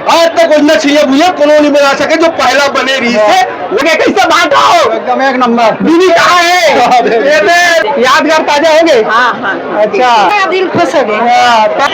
आज तक उतना छैया भूया कोनो नहीं बना सके जो पहला बने रीस है। उन्हें कैसे बांटा हो? एकदम एक नंबर। दीदी कहाँ है? यादगार ताजा हो गए। अच्छा दिल खुश हो गए।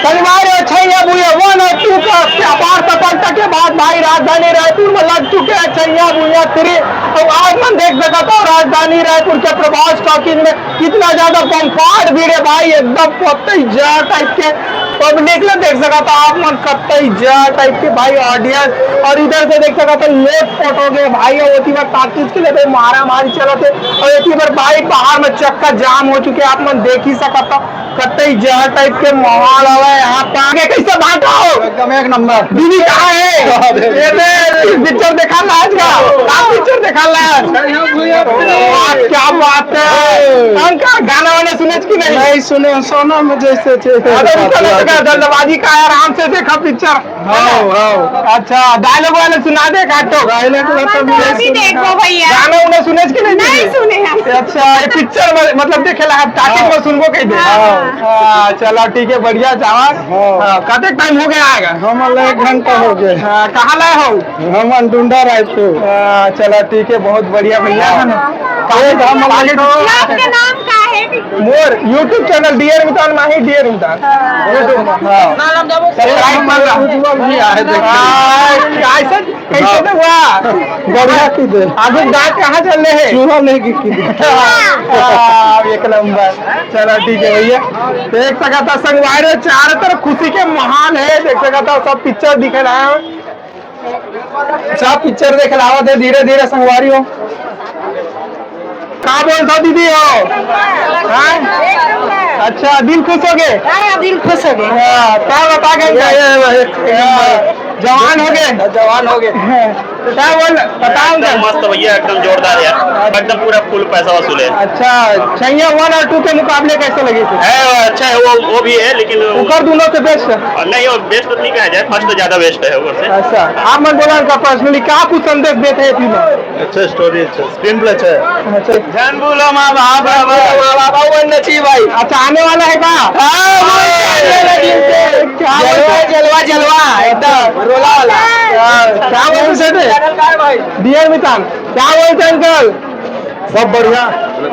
परिवार छैया भूया 1 और 2 का अपार सफलता के बाद भाई राजधानी रायपुर में लग चुके हैं छैया भूया 3। तो आज मैं देख सका था राजधानी रायपुर के प्रभास टॉकीज में कितना ज्यादा बम्पार्ड भीड़ है भाई, एकदम कतई जा टाइप के पब्लिक ने देख सका था आप मन, कतई जा टाइप के भाई ऑडियंस। और इधर से देख सका था लोग फोटो गए भाई, और उसी बार टॉकीज के लिए मारा मारी चला थे, और इसी बार भाई बाहर में चक्का जाम हो चुके आप मन देख ही सका था, कतई जहर टाइप के माहौल है यहाँ पे। आगे कैसे बांटा हो? एकदम एक नंबर। दीदी कहाँ है? पिक्चर देखा आज का? पिक्चर देखा आज? क्या बात है अंका, गाना वाने सुने कि नहीं सुने, सोना में जैसे जल्दबाजी का है, आराम से देखा पिक्चर। अच्छा डायलॉग वाले सुना दे काटो। देखो भैया, गाना उन्हें सुने कि नहीं? नहीं सुने हम। अच्छा ये पिक्चर मतलब देखे ला स्टार्टिंग में सुनबो कह दे। चलो ठीक है, बढ़िया चावल। कते टाइम हो गया आएगा? हम 1 घंटा हो गए। कहाँ लाए हो? हम डूंडा रायपुर। चलो ठीक है, बहुत बढ़िया भैया। आपका नाम क्या है? मोर यूट्यूब चैनल डियर मितान माही डियर मितान यूट्यूब। उज्जवल भी आए कैसे तो हुआ? बढ़िया की दे। आगे दांत कहाँ चल रहे हैं? चूहा नहीं की दे। एक नंबर। चलो ठीक है भैया, देख सका था संगवारी चारों तरफ खुशी के माहौल है, देख सका था सब पिक्चर दिख रहा है, सब पिक्चर देख रहा है धीरे धीरे संगवारी हो। कहाँ बोलता दीदी हो? अच्छा दिल खुश हो गए? दिल खुश हो गए। क्या बता गए? जवान हो गए? जवान हो गए। क्या बोल बताओ? मस्त भैया, एकदम जोरदार है, एकदम पूरा फुल पैसा वसूल है। अच्छा छैया 1 और 2 के मुकाबले कैसे लगे थे? है अच्छा है, वो भी है, लेकिन ऊपर दोनों से बेस्ट है? नहीं वो बेस्ट तो नहीं कहा जाए, फर्स्ट तो ज्यादा बेस्ट है ऊपर से। अच्छा आप मन बोला उनका पर्सनली क्या कुछ संदेश देते हैं फिल्म? अच्छा स्टोरी, अच्छा स्क्रीन प्ले अच्छा है। अच्छा जान बोलो माँ बाबा नची भाई। अच्छा आने वाला है क्या? क्या जलवा जलवा एकदम रोला वाला। क्या बोलते थे डियर मितान? क्या बोलते अंकल? सब बढ़िया,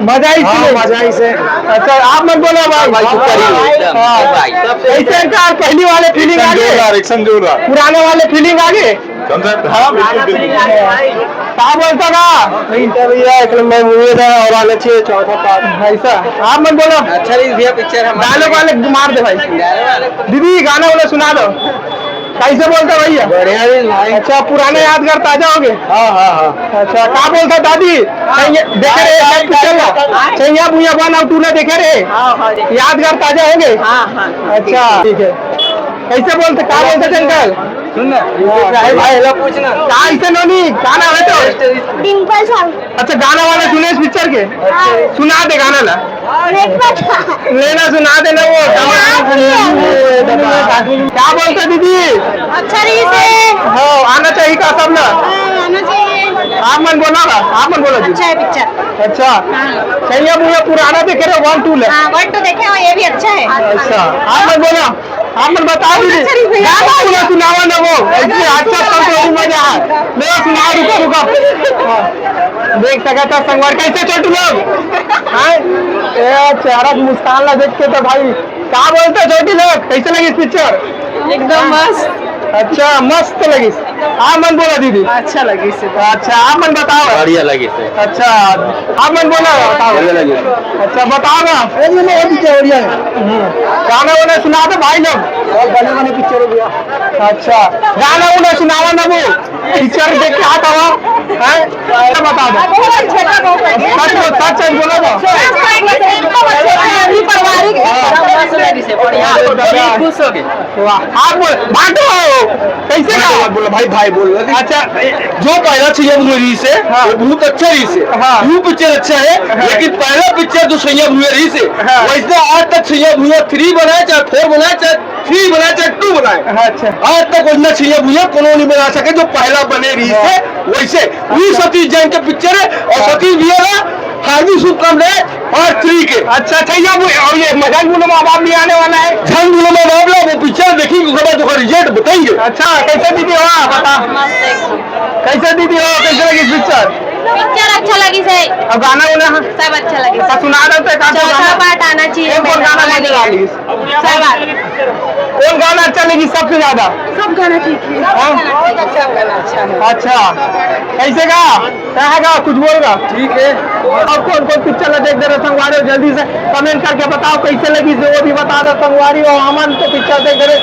मजा ही से? मजा ही से। अच्छा आप मत बोलो भाई। कैसे अंकल पहली वाले फीलिंग आ गए? पुराने वाले फीलिंग आ गए? क्या बोलता था इंटरव्यू मैं मूवी था और आने चाहिए चौथा पार्ट। ऐसा आप मत बोलो। अच्छा भैया पिक्चर डायलॉग वाले मार दे भाई। दीदी गाना वाला सुना दो। कैसे बोलता भैया? बढ़िया भाई। अच्छा पुराने यादगार ताजा हो गए? हाँ। अच्छा क्या बोलता दादी? देखे रहे पिक्चर छैया भूया 1 और 2 ने देखे रहे? यादगार ताजा हो गए? अच्छा ठीक है। कैसे बोलते क्या बोलते थे अंकल? भाई हेलो पूछना कैसे नोनी गाना है तो? डिम्पल सॉन्ग। अच्छा गाना वाले सुने इस पिक्चर के? सुना दे गाना ला लेना, सुना देना वो। क्या बोलते दीदी? अच्छा रही से आना चाहिए का सब ना? आना चाहिए। आप मन बोला ना? आप मन बोला जी? अच्छा है पिक्चर। अच्छा छैया भूया पुराना देखे रहे 1 2 ले? 1 2 देखे हो, ये भी अच्छा है। अच्छा आप मन बोला, आप मन बता दीजिए गाना वाला सुनावा ना वो ऐसे अच्छा तो मजा है। मैं सुना रुका देख सका था संगवार कैसे छोटू लोग चेहरा मुस्कान ला देख के तो भाई क्या बोलते छोटी लोग? कैसे लगी पिक्चर? एकदम मस्त। अच्छा मस्त लगी। आप मन बोला दीदी? अच्छा लगी। अच्छा आप मन बताओ। बढ़िया लगी से। अच्छा आप मन बोला बताओ। अच्छा बताओ ना। गाना वाना सुना दो भाई लोग। बने पिक्चर हो गया। अच्छा गाना वाना सुनावा ना वो पिक्चर देख के आता हुआ है बता दो। सच बोलो ना। खुश हो गए। आप बांटो कैसे का बोलो भाई बोल। अच्छा जो पहला छैया भूया रीस है वो बहुत अच्छा रीस है। वो पिक्चर अच्छा है, लेकिन पहला पिक्चर जो छैया भूया रीस है वैसे आज तक छैया भूया 3 बनाए, चाहे 4 बनाए, चाहे 3 बनाए, चाहे 2 बनाए, अच्छा आज तक उतना छैया भूया कोनो नहीं बना सके जो पहला बने रीस है वैसे। वही सतीश जैन के पिक्चर है और सतीश भैया हार्दिक शुभकामनाएं पार्ट 3 के। अच्छा छैया भुइया, और ये मजाक बोलो माँ बाप भी आने वाला है। झंड बोलो मैं मामला वो पिक्चर देखेंगे उसके बाद उसका रिजल्ट बताएंगे। अच्छा कैसे दीदी हो बता, कैसे दीदी हो, कैसे लगी पिक्चर? पिक्चर अच्छा लगी से और गाना वाना सब अच्छा लगी तो सुना देते का चौथा पार्ट आना चाहिए कौन गाना मजा लगी? सब कौन गाना अच्छा लगी सबसे ज्यादा? सब गाना ठीक है हाँ? सब गाना अच्छा है अच्छा कैसे गा, क्या गा, कुछ बोलगा? ठीक है। और कौन कौन पिक्चर देख दे रहे संगवारी हो, जल्दी से कमेंट करके बताओ कैसे लगी से, वो भी बता दो। संगवारी और अमन तो पिक्चर देख रहे,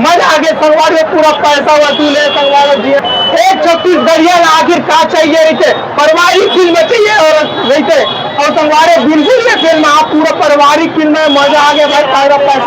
मजा आ गया। संगवारी हो पूरा पैसा वसूल है संगवारी जी। एक छत्तीसगढ़िया आखिर का चाहिए रहते, पारिवारिक फिल्म चाहिए और रहते, और संगवारी बिल्कुल ये फिल्म आप पूरा पारिवारिक फिल्म है, मजा आ गया भाई, पैसा